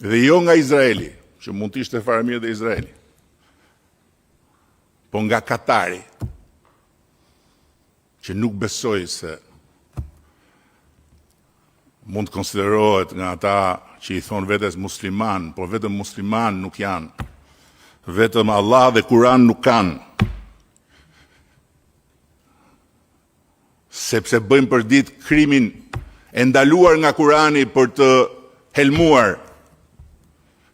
Dhe jo nga Izraeli, që mund të ishte fare mirë dhe Izraeli, po nga Katari, që nuk besoj se mund të konsiderohet nga ata që i thonë vetes musliman, po vetëm musliman nuk janë, vetëm Allah dhe Kur'an nuk kanë, sepse bëjmë përdit krimin e ndaluar nga Kur'ani për të helmuar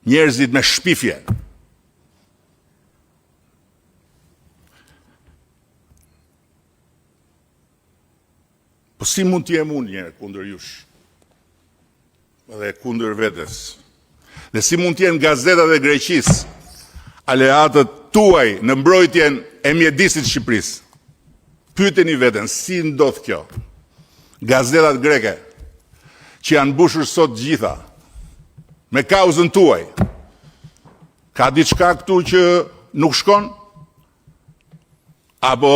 njerëzit me shpifje. Po si mund të jem unë njerë kundër jush dhe kundër vetes? Dhe si mund të jenë gazetat e Greqis aleatët tuaj në mbrojtjen e mjedisit Shqipërisë? Pyeteni veten, si ndodh kjo? Gazetat greke që janë mbushur sot gjitha me kauzën tuaj. Ka diçka këtu që nuk shkon? Apo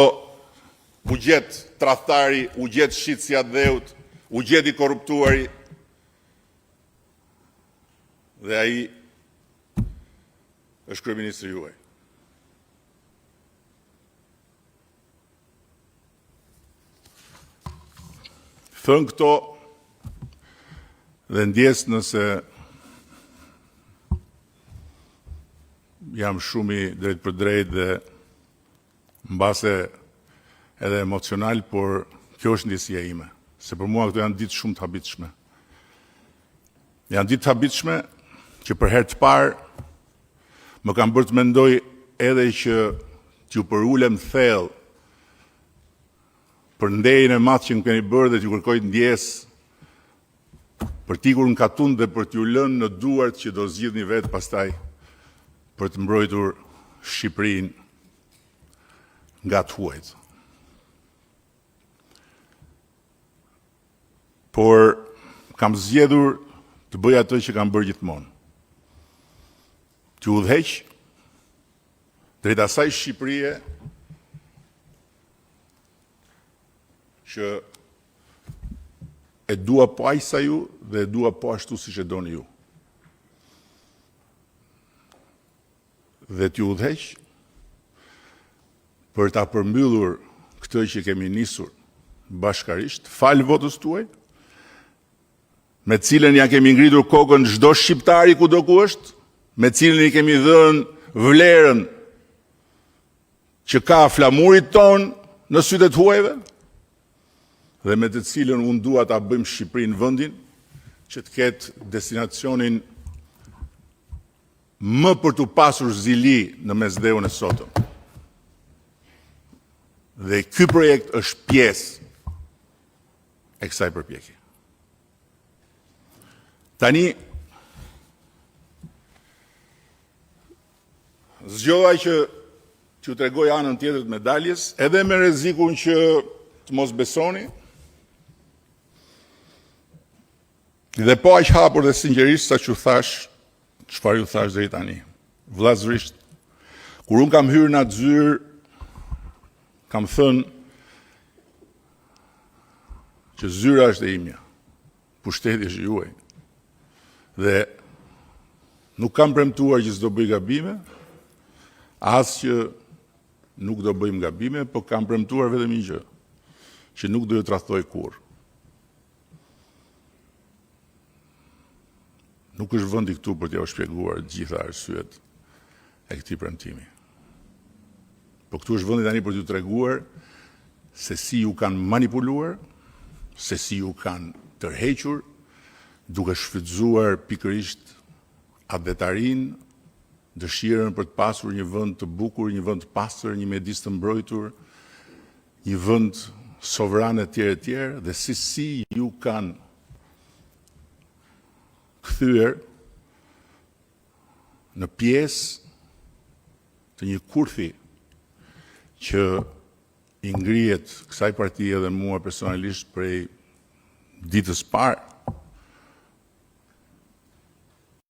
u gjet tradhtari, u gjet shitësja dheut, u gjet i korruptuari, dhe ai është kryeministri juaj. Thënë këto dhe ndjes nëse jam shumë i drejt për drejt dhe mbase edhe emocional, por kjo është ndjesia ime. Se për mua këto janë ditë shumë të habitshme. Janë ditë të habitshme që për herë të parë më kam bërë të mendoj edhe që t'ju përulem thellë për ndejën e madh që më keni bërë dhe t'ju kërkoj ndjes për t'ikur në katun dhe për t'ju lënë në duart që do zgjidhni vetë pastaj për të mbrojtur Shqipërinë nga të huajt. Por kam zgjedhur të bëj atë që kam bërë gjithmonë. T'ju udhëheq drejt asaj Shqipërie që e dua po aq sa ju dhe e dua po ashtu siç e doni ju. Dhe t'ju udhëheq për ta përmbyllur këtë që kemi nisur bashkarisht, fal votës tuaj, me cilën ja kemi ngritur kokën çdo shqiptari kudo ku është, me cilën i kemi dhënë vlerën që ka flamurit ton në sytë të huajve, dhe me të cilën unë dua ta bëjmë Shqipërinë vendin që të ketë destinacionin më për të pasur zili në mesdheun e sotëm. Dhe ky projekt është pjesë e kësaj përpjekje. Tani, zgjodha që t'ju tregoj anën tjetër të medaljes, edhe me rrezikun që të mos besoni, dhe po aq hapur dhe sinqerisht sa që thash, çfarë ju thash deri tani. Vllazërisht, kur unë kam hyrë në atë zyrë, kam thënë që zyra është e imja, pushteti është juaj. Dhe nuk kam premtuar që s'do bëj gabime, as që nuk do bëjmë gabime, po kam premtuar vetëm një gjë, që nuk do ju tradhtoj kurrë. Nuk është vendi këtu për t'ja u shpjeguar të gjitha arsyet e këtij premtimi. Po këtu është vendi tani për t'ju treguar se si ju kanë manipuluar, se si ju kanë tërhequr, duke shfrytzuar pikërisht adetarin, dëshirën për të pasur një vend të bukur, një vend të pastër, një mjedis të mbrojtur, një vend sovran e tjerë, dhe si ju kanë kthyer në pjesë të një kurthi që i ngrihet kësaj partie dhe mua personalisht prej ditës parë,